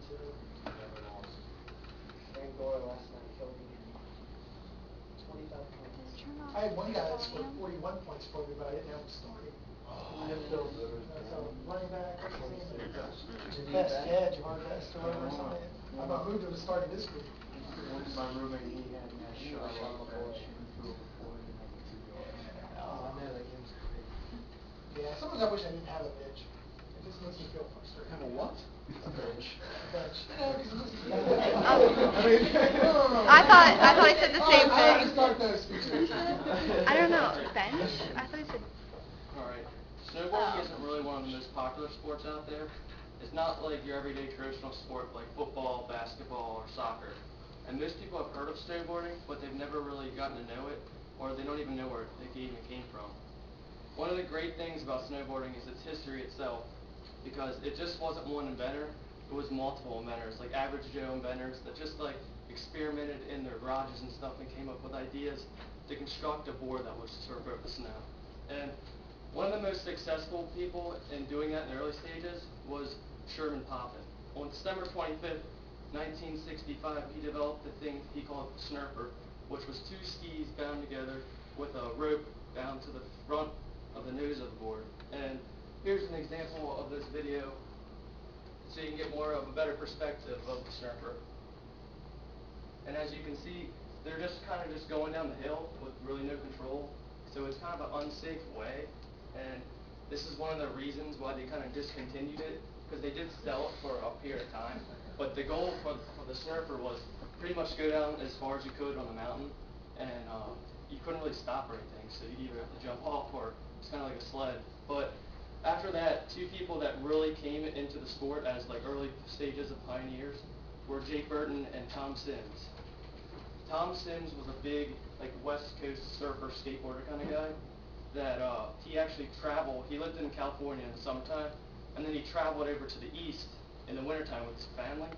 too. Never lost. Aaron Gore last night killed me. 25 points. I had one guy that scored 41 points for me, but I didn't have him starting. Oh, It feels So running back, what's his name? 26. Best edge, or best or whatever, something. I moved him to starting this week. My roommate, he had me at shot like that, shooting for over 40 and like 2 yards. Oh, I know, that game's great. Yeah, sometimes I wish I didn't have a bench. It just makes me feel frustrated. Have a what? A bench. A bench. No, I thought he said the same I have to thing. start those features. I don't know. Bench? I thought he said. Alright, snowboarding isn't really one of the most popular sports out there. It's not like your everyday traditional sport like football, basketball, or soccer. And most people have heard of snowboarding, but they've never really gotten to know it, or they don't even know where the game came from. One of the great things about snowboarding is its history itself, because it just wasn't one inventor, it was multiple inventors, like average Joe inventors that just like experimented in their garages and stuff and came up with ideas to construct a board that would surf over the snow. And one of the most successful people in doing that in the early stages was Sherman Poppin. On December 25th, 1965, he developed the thing he called the snurper, which was two skis bound together with a rope bound to the front of the nose of the board. And here's an example of this video so you can get more of a better perspective of the snurper. And as you can see, they're just kind of just going down the hill with really no control. So it's kind of an unsafe way. And this is one of the reasons why they kind of discontinued it, because they did sell it for a period of time. But the goal for the snurper was pretty much go down as far as you could on the mountain, and you couldn't really stop or anything, so you'd either have to jump off or it's kind of like a sled. But after that, two people that really came into the sport as like early stages of pioneers were Jake Burton and Tom Sims. Tom Sims was a big like West Coast surfer, skateboarder kind of guy that he actually traveled. He lived in California in the summertime, and then he traveled over to the east in the wintertime with his family.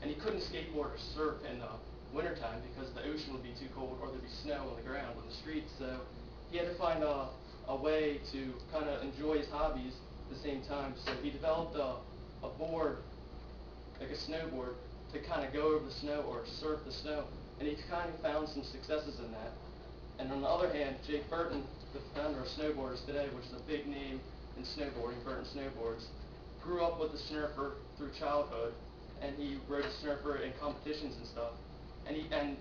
And he couldn't skateboard or surf in the wintertime because the ocean would be too cold or there'd be snow on the ground on the streets. So he had to find a way to kind of enjoy his hobbies at the same time. So he developed a board, like a snowboard, to kind of go over the snow or surf the snow. And he kind of found some successes in that. And on the other hand, Jake Burton, the founder of Snowboarders Today, which is a big name in snowboarding, Burton Snowboards, grew up with the snurper through childhood, and he rode the snurper in competitions and stuff. And it kind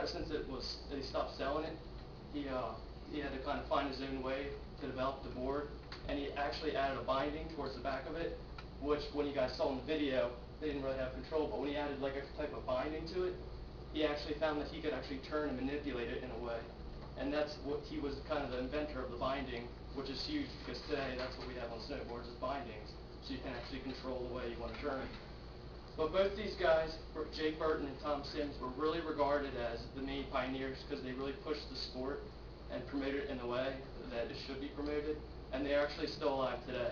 of, since they stopped selling it, he had to kind of find his own way to develop the board, and he actually added a binding towards the back of it, which when you guys saw in the video, they didn't really have control, but when he added like a type of binding to it, he actually found that he could actually turn and manipulate it in a way. And that's what he was kind of the inventor of the binding, which is huge because today that's what we have on snowboards is bindings, so you can actually control the way you want to turn. But both these guys, Jake Burton and Tom Sims, were really regarded as the main pioneers because they really pushed the sport and promoted it in the way that it should be promoted, and they're actually still alive today.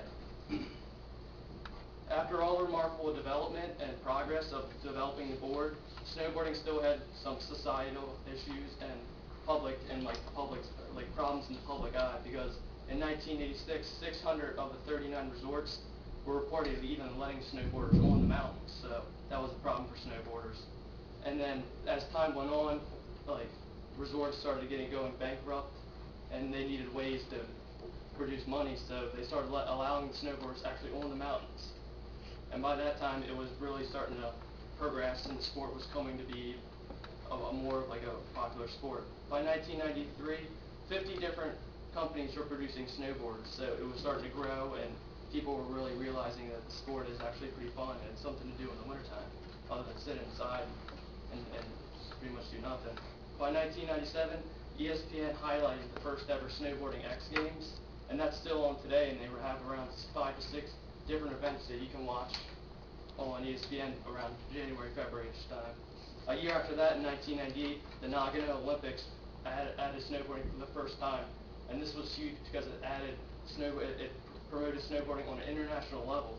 After all the remarkable development and progress of developing the board, snowboarding still had some societal issues and public problems in the public eye, because in 1986, 600 of the 39 resorts were reported even letting snowboarders on the mountains, so that was a problem for snowboarders. And then as time went on, like resorts started going bankrupt, and they needed ways to produce money, so they started allowing snowboarders actually on the mountains. And by that time, it was really starting to progress, and the sport was coming to be more like a popular sport. By 1993, 50 different companies were producing snowboards, so it was starting to grow, and people were really realizing that the sport is actually pretty fun and something to do in the wintertime, other than sit inside and pretty much do nothing. By 1997, ESPN highlighted the first ever snowboarding X Games, and that's still on today, and they have around 5 to 6 different events that you can watch on ESPN around January, February-ish time. A year after that, in 1998, the Nagano Olympics added snowboarding for the first time, and this was huge because it promoted snowboarding on an international level.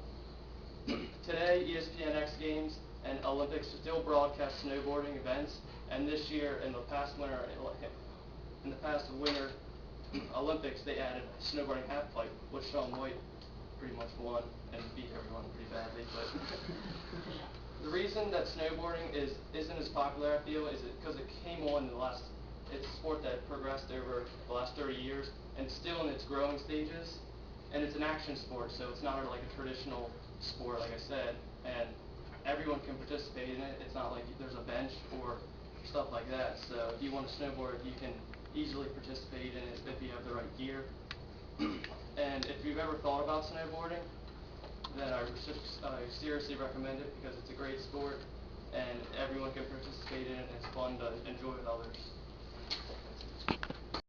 Today, ESPN X Games and Olympics still broadcast snowboarding events, and this year, in the past winter Olympics, they added snowboarding halfpipe, which Shaun White pretty much won and beat everyone pretty badly. But reason that snowboarding isn't as popular, I feel, is because it came on in the last. It's a sport that progressed over the last 30 years, and it's still in its growing stages. And it's an action sport, so it's not like a traditional sport, like I said. And everyone can participate in it. It's not like there's a bench or stuff like that. So if you want to snowboard, you can easily participate in it if you have the right gear. And if you've ever thought about snowboarding, then I seriously recommend it because it's a great sport and everyone can participate in it and it's fun to enjoy with others.